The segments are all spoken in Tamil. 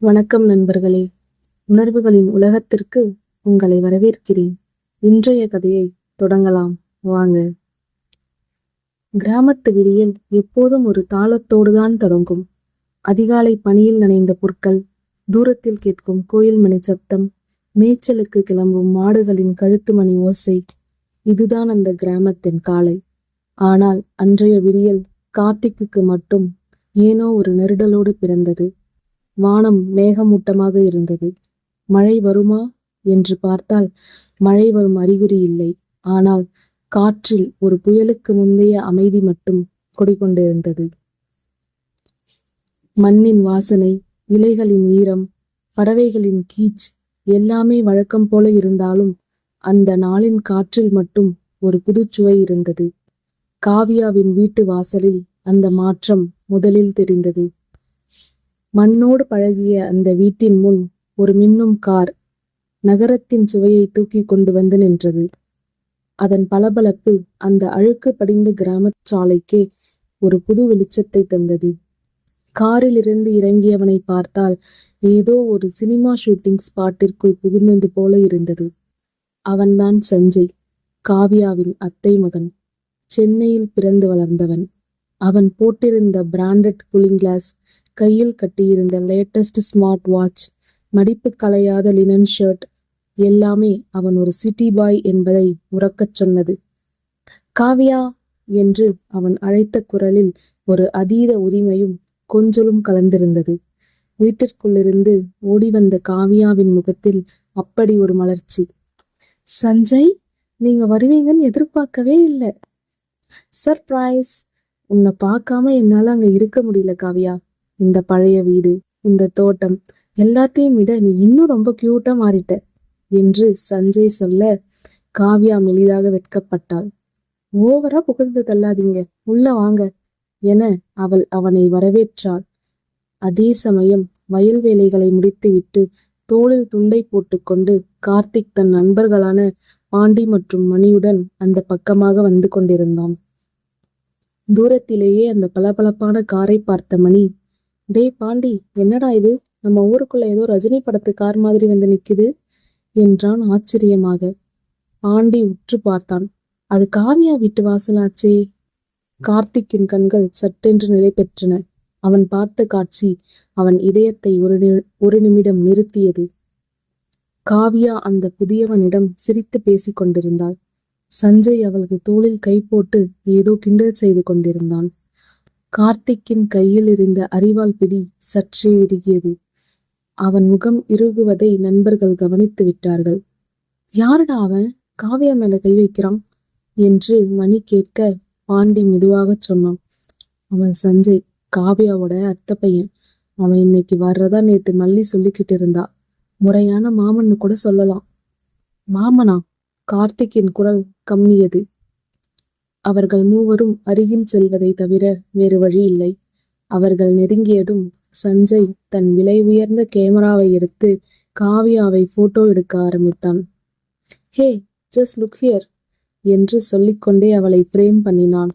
வணக்கம் நண்பர்களே. உணர்வுகளின் உலகத்திற்கு உங்களை வரவேற்கிறேன். இன்றைய கதையை தொடங்கலாம் வாங்க. கிராமத்து விடியல் எப்போதும் ஒரு தாளத்தோடுதான் தொடங்கும். அதிகாலை பனியில் நனைந்த புற்கள், தூரத்தில் கேட்கும் கோயில் மணி சத்தம், மேய்ச்சலுக்கு கிளம்பும் மாடுகளின் கழுத்து மணி ஓசை, இதுதான் அந்த கிராமத்தின் காலை. ஆனால் அன்றைய விடியல் கார்த்திக்கு மட்டும் ஏனோ ஒரு நெருடலோடு பிறந்தது. வானம் மேகமூட்டமாக இருந்தது. மழை வருமா என்று பார்த்தால் மழை வரும் அறிகுறி இல்லை. ஆனால் காற்றில் ஒரு புயலுக்கு முந்தைய அமைதி மட்டும் குடிகொண்டிருந்தது. மண்ணின் வாசனை, இலைகளின் ஈரம், பறவைகளின் கீச் எல்லாமே வழக்கம் போல இருந்தாலும் அந்த நாளின் காற்றில் மட்டும் ஒரு புதுச்சுவை இருந்தது. காவியாவின் வீட்டு வாசலில் அந்த மாற்றம் முதலில் தெரிந்தது. மண்ணோடு பழகிய அந்த வீட்டின் முன் ஒரு மின்னும் கார் நகரத்தின் சுவையை தூக்கி கொண்டு வந்து நின்றது. அதன் பளபளப்பு அந்த அழுக்கு படிந்த கிராமச் சாலைக்கே ஒரு புது வெளிச்சத்தை தந்தது. காரிலிருந்து இறங்கியவனை பார்த்தால் ஏதோ ஒரு சினிமா ஷூட்டிங் ஸ்பாட்டிற்குள் புகுந்தது போல இருந்தது. அவன்தான் சஞ்சய், காவியாவின் அத்தை மகன். சென்னையில் பிறந்து வளர்ந்தவன். அவன் போட்டிருந்த பிராண்டட் கூலிங் கிளாஸ், கையில் கட்டியிருந்த லேட்டஸ்ட் ஸ்மார்ட் வாட்ச், மடிப்பு களையாத லினன் ஷர்ட் எல்லாமே அவன் ஒரு சிட்டி பாய் என்பதை உரக்கச் சொன்னது. காவியா என்று அவன் அழைத்த குரலில் ஒரு அதீத உரிமையும் கொஞ்சலும் கலந்திருந்தது. வீட்டிற்குள்ளிருந்து ஓடி வந்த காவியாவின் முகத்தில் அப்படி ஒரு மலர்ச்சி. சஞ்சய், நீங்க வருவீங்கன்னு எதிர்பார்க்கவே இல்லை. சர்ப்ரைஸ். உன்னை பார்க்காம என்னால அங்க இருக்க முடியல காவியா. இந்த பழைய வீடு, இந்த தோட்டம் எல்லாத்தையும் விட நீ இன்னும் ரொம்ப கியூட்டா மாறிட்ட என்று சஞ்சய் சொல்ல காவியா மெலிதாக வெட்கப்பட்டாள். ஓவரா புகழ்ந்து தள்ளாதீங்க, உள்ள வாங்க என அவள் அவனை வரவேற்றாள். அதே சமயம் வயல் வேலைகளை முடித்துவிட்டு தோளில் துண்டை போட்டுக்கொண்டு கார்த்திக் தன் நண்பர்களான பாண்டி மற்றும் மணியுடன் அந்த பக்கமாக வந்து கொண்டிருந்தான். தூரத்திலேயே அந்த பளபளப்பான காரை பார்த்த மணி, டே பாண்டி, என்னடா இது, நம்ம ஊருக்குள்ள ஏதோ ரஜினி படத்து கார் மாதிரி வந்து நிக்குது என்றான் ஆச்சரியமாக. பாண்டி உற்று பார்த்தான். அது காவியா வீட்டு வாசலாச்சே. கார்த்திக்கின் கண்கள் சட்டென்று நிலை பெற்றன. அவன் பார்த்த காட்சி அவன் இதயத்தை ஒரு நிமிடம் நிறுத்தியது. காவியா அந்த புதியவனிடம் சிரித்து பேசிக் கொண்டிருந்தாள். சஞ்சய் அவளது தோளில் கை போட்டு ஏதோ கிண்டல் செய்து கொண்டிருந்தான். கார்த்திக்கின் கையில் இருந்த அரிவாள் பிடி சற்றே இறுகியது. அவன் முகம் இறுகுவதை நண்பர்கள் கவனித்து விட்டார்கள். யாருடா அவன் காவியா மேல கை வைக்கிறான் என்று மணி கேட்க பாண்டி மெதுவாக சொன்னான். அவன் சஞ்சய், காவியாவோட அத்தை பையன். அவன் இன்னைக்கு வர்றதா நேத்து மல்லி சொல்லிக்கிட்டு இருந்தா. முறையான மாமன்னு கூட சொல்லலாம். மாமனா? கார்த்திக்கின் குரல் கம்மியது. அவர்கள் மூவரும் அருகில் செல்வதை தவிர வேறு வழி இல்லை. அவர்கள் நெருங்கியதும் சஞ்சய் தன் விலை உயர்ந்த கேமராவை எடுத்து காவியாவை போட்டோ எடுக்க ஆரம்பித்தான். ஹே, ஜஸ்ட் லுக் ஹியர் என்று சொல்லிக்கொண்டே அவளை பிரேம் பண்ணினான்.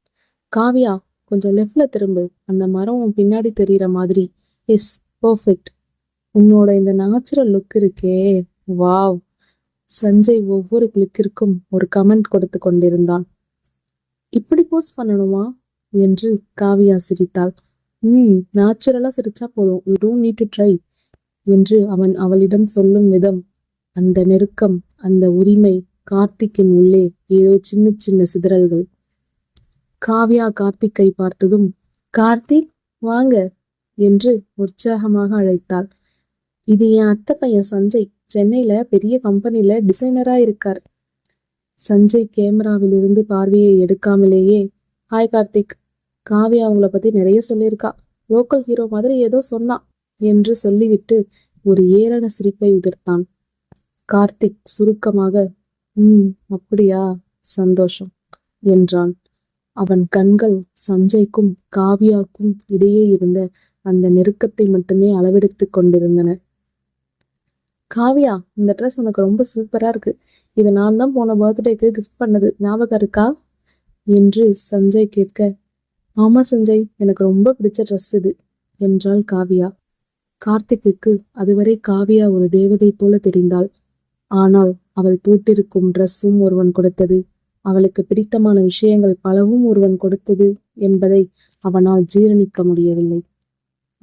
காவியா, கொஞ்சம் லெஃப்ட்ல திரும்பு, அந்த மரம் உன் பின்னாடி தெரிகிற மாதிரி. Yes, perfect. உன்னோட இந்த நேச்சுரல் லுக் இருக்கே, வாவ். சஞ்சய் ஒவ்வொரு கிளிக்கிற்கும் ஒரு கமெண்ட் கொடுத்து கொண்டிருந்தான். இப்படி போஸ்ட் பண்ணணுமா என்று காவியா சிரித்தாள். நேச்சுரலா சிரிச்சா போதும், you don't need to try என்று அவன் அவளிடம் சொல்லும் விதம், அந்த நெருக்கம், அந்த உரிமை, கார்த்திக்கின் உள்ளே ஏதோ சின்ன சின்ன சிதறல்கள். காவியா கார்த்திக்கை பார்த்ததும், கார்த்திக் வாங்க என்று உற்சாகமாக அழைத்தாள். இது என் அத்தை பையன் சஞ்சய், சென்னையில பெரிய கம்பெனில டிசைனரா இருக்கார். சஞ்சய் கேமராவில் இருந்து பார்வையை எடுக்காமலேயே, ஹாய் கார்த்திக், காவியா அவங்கள பத்தி நிறைய சொல்லியிருக்கா, லோக்கல் ஹீரோ மாதிரி ஏதோ சொன்னான் என்று சொல்லிவிட்டு ஒரு ஏளன சிரிப்பை உதிர்த்தான். கார்த்திக் சுருக்கமாக, அப்படியா, சந்தோஷம் என்றான். அவன் கண்கள் சஞ்சய்க்கும் காவியாவுக்கும் இடையே இருந்த அந்த நெருக்கத்தை மட்டுமே அளவெடுத்து கொண்டிருந்தன. காவியா, இந்த ட்ரெஸ் உனக்கு ரொம்ப சூப்பரா இருக்கு. இதை நான் தான் போன பர்த்டேக்கு கிஃப்ட் பண்ணது, ஞாபகம் இருக்கா என்று சஞ்சய் கேட்க, ஆமா சஞ்சய், எனக்கு ரொம்ப பிடிச்ச ட்ரெஸ் இது என்றாள் காவியா. கார்த்திக்குக்கு அதுவரை காவியா ஒரு தேவதை போல தெரிந்தாள். ஆனால் அவள் போட்டிருக்கும் ட்ரெஸ்ஸும் ஒருவன் கொடுத்தது, அவளுக்கு பிடித்தமான விஷயங்கள் பலவும் ஒருவன் கொடுத்தது என்பதை அவனால் ஜீரணிக்க முடியவில்லை.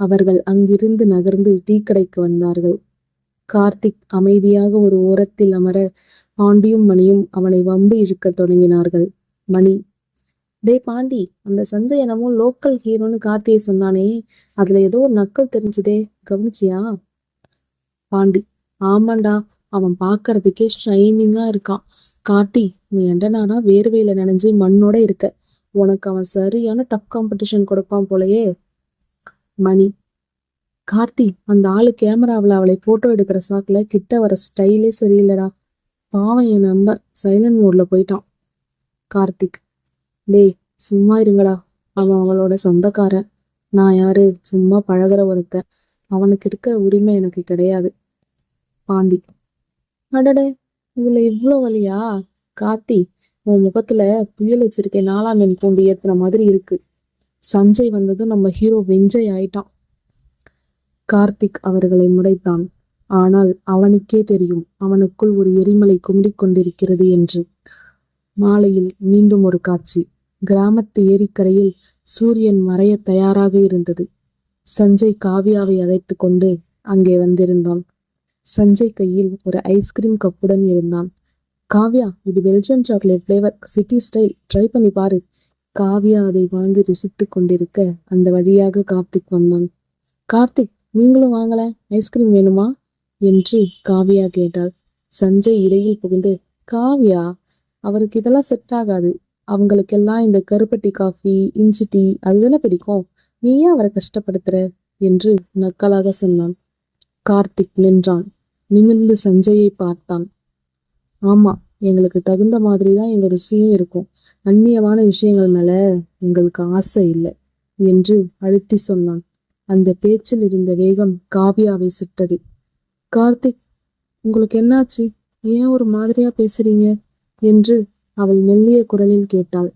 அவர்கள் அங்கிருந்து நகர்ந்து டீ கடைக்கு வந்தார்கள். கார்த்திக் அமைதியாக ஒரு ஓரத்தில் அமர, பாண்டியும் மணியும் அவனை வம்பு இழுக்கத் தொடங்கினார்கள். மணி, டே பாண்டி, அந்த சஞ்சய் என்னமோ லோக்கல் ஹீரோன்னு கார்த்தியை சொன்னானே, அதுல ஏதோ ஒரு நக்கல் தெரிஞ்சுதே, கவனிச்சியா? பாண்டி, ஆமாண்டா, அவன் பார்க்கறதுக்கே ஷைனிங்கா இருக்கான். கார்த்தி, நீ என்னடானா வேர்வையில நனைஞ்சு மண்ணோட இருக்க. உனக்கு அவன் சரியான டஃப் காம்படிஷன் கொடுப்பான் போலயே. மணி, கார்த்தி, அந்த ஆளு கேமராவில் அவளை போட்டோ எடுக்கிற சாக்குல கிட்ட வர ஸ்டைலே சரியில்லடா. பாவம், என் நம்ப சைலண்ட் மோட்ல போயிட்டான். கார்த்திக், டேய் சும்மா இருங்கடா, அவன் அவளோட சொந்தக்காரன். நான் யாரு, சும்மா பழகுற ஒருத்தன். அவனுக்கு இருக்கிற உரிமை எனக்கு கிடையாது. பாண்டி, அடடே, இதுல இவ்ளோ வலியா? கார்த்தி, உன் முகத்துல புயல் வச்சிருக்கேன் 4ஆம் எண் பூண்டு ஏத்துன மாதிரி இருக்கு. சஞ்சய் வந்ததும் நம்ம ஹீரோ வெஞ்சை ஆயிட்டான். கார்த்திக் அவர்களை முறைத்தான். ஆனால் அவனுக்கே தெரியும் அவனுக்குள் ஒரு எரிமலை கும்பிக் கொண்டிருக்கிறது என்று. மாலையில் மீண்டும் ஒரு காட்சி. கிராமத்து ஏரிக்கரையில் சூரியன் மறைய தயாராக இருந்தது. சஞ்சய் காவியாவை அழைத்து கொண்டு அங்கே வந்திருந்தான். சஞ்சய் கையில் ஒரு ஐஸ்கிரீம் கப்புடன் இருந்தான். காவ்யா, இது Belgium chocolate flavour, city style, try பண்ணி பாரு. காவ்யா அதை வாங்கி ருசித்து கொண்டிருக்க அந்த வழியாக கார்த்திக் வந்தான். கார்த்திக், நீங்களும் வாங்கல, ஐஸ்கிரீம் வேணுமா என்று காவ்யா கேட்டாள். சஞ்சய் இடையில் புகுந்து, காவ்யா, அவருக்கு இதெல்லாம் செட் ஆகாது. அவங்களுக்கெல்லாம் இந்த கருப்பட்டி காஃபி, இஞ்சி டீ அதுதானே பிடிக்கும். நீ ஏன் அவரை கஷ்டப்படுத்துற என்று நக்கலாக சொன்னான். கார்த்திக் நின்றான். நிமிர்ந்து சஞ்சயை பார்த்தான். ஆமா, எங்களுக்கு தகுந்த மாதிரி தான் எங்க ருசியும் இருக்கும். அந்நியமான விஷயங்கள் மேல எங்களுக்கு ஆசை இல்லை என்று அழுத்தி சொன்னான். அந்த பேச்சில் இருந்த வேகம் காவ்யாவை சுட்டது. கார்த்திக், உங்களுக்கு என்னாச்சு? ஏன் ஒரு மாதிரியா பேசுறீங்க என்று அவள் மெல்லிய குரலில் கேட்டாள்.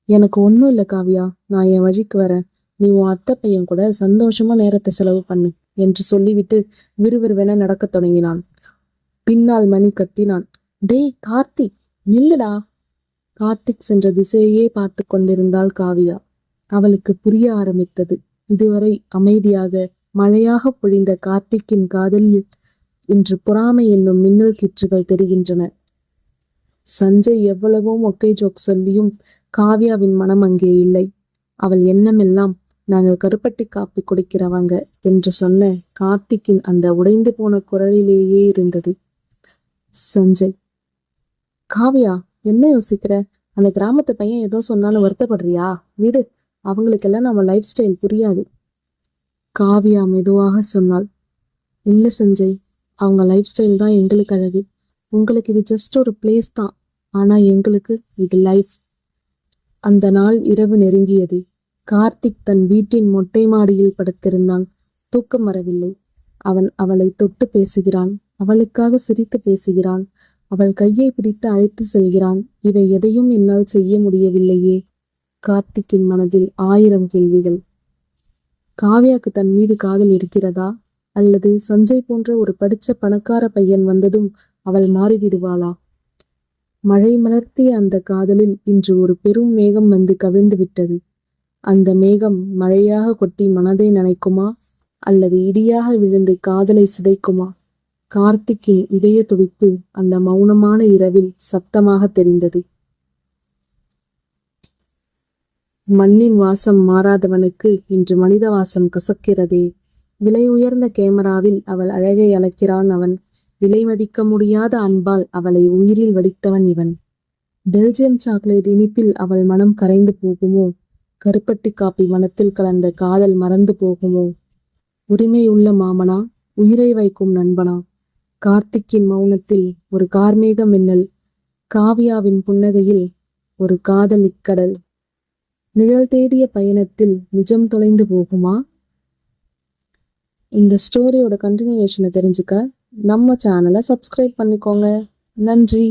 எனக்கு ஒன்றும் இல்லை காவ்யா, நான் என் வழிக்கு வரேன். நீ உன் அத்தை பையன் கூட சந்தோஷமா நேரத்தை செலவு பண்ணு என்று சொல்லிவிட்டு விறுவிறுவென நடக்கத் தொடங்கினான். பின்னால் மணி கத்தினான். டேய் கார்த்திக், நில்லுடா. கார்த்திக் சென்ற திசையே பார்த்து கொண்டிருந்தாள் காவ்யா. அவளுக்கு புரிய ஆரம்பித்தது. இதுவரை அமைதியாக மழையாக பொழிந்த கார்த்திக்கின் காதலில் இன்று பொறாமை என்னும் மின்னல் கீற்றுகள் தெரிகின்றன. சஞ்சய் எவ்வளவோ மொக்கை ஜோக் சொல்லியும் காவ்யாவின் மனம் அங்கே இல்லை. அவள் எண்ணமெல்லாம் நாங்க கருப்பட்டி காப்பி குடிக்கிறவங்க என்று சொன்ன கார்த்திக்கின் அந்த உடைந்து போன குரலிலேயே இருந்தது. சஞ்சய், காவ்யா, என்ன யோசிக்கிற? அந்த கிராமத்து பையன் ஏதோ சொன்னாலும் வருத்தப்படுறியா? விடு, அவங்களுக்கெல்லாம் நம்ம லைஃப் ஸ்டைல் புரியாது. காவ்யா மெதுவாக சொன்னாள். இல்ல சஞ்சய், அவங்க லைஃப் ஸ்டைல் தான் எங்களுக்கு அழகு. உங்களுக்கு இது ஜஸ்ட் ஒரு பிளேஸ் தான், ஆனா எங்களுக்கு இது லைஃப். அந்த நாள் இரவு நெருங்கியது. கார்த்திக் தன் வீட்டின் மொட்டை மாடியில் படுத்திருந்தான். தூக்கம் வரவில்லை. அவன் அவளை தொட்டு பேசுகிறான், அவளுக்காக சிரித்து பேசுகிறான், அவள் கையை பிடித்து அழைத்து செல்கிறான். இவை எதையும் என்னால் செய்ய முடியவில்லையே. கார்த்திக்கின் மனதில் 1000 கேள்விகள். காவ்யாக்கு தன் மீது காதல் இருக்கிறதா? அல்லது சஞ்சய் போன்ற ஒரு படிச்ச பணக்கார பையன் வந்ததும் அவள் மாறிவிடுவாளா? மழை மலர்த்திய அந்த காதலில் இன்று ஒரு பெரும் மேகம் வந்து கவிழ்ந்து விட்டது. அந்த மேகம் மழையாக கொட்டி மனதை நனைக்குமா, அல்லது இடியாக விழுந்து காதலை சிதைக்குமா? கார்த்திக்கின் இதய துடிப்பு அந்த மௌனமான இரவில் சத்தமாக தெரிந்தது. மண்ணின் வாசம் மாறாதவனுக்கு இன்று மனித வாசம் கசக்கிறதே. விலை உயர்ந்த கேமராவில் அவள் அழகை அளக்கிறான் அவன். விலை மதிக்க முடியாத அன்பால் அவளை உயிரில் வடித்தவன் இவன். பெல்ஜியம் சாக்லேட் இனிப்பில் அவள் மனம் கரைந்து போகுமோ? கருப்பட்டி காப்பி மனத்தில் கலந்த காதல் மறந்து போகுமோ? உரிமை உள்ள மாமனா, உயிரை வைக்கும் நண்பனா? கார்த்திக்கின் மௌனத்தில் ஒரு கார்மேக மின்னல், காவ்யாவின் புன்னகையில் ஒரு காதல் இக்கடல். நிழல் தேடிய பயணத்தில் நிஜம் தொலைந்து போகுமா? இந்த ஸ்டோரியோட கண்டினியூவேஷனை தெரிஞ்சுக்க நம்ம சேனலை சப்ஸ்கிரைப் பண்ணிக்கோங்க. நன்றி.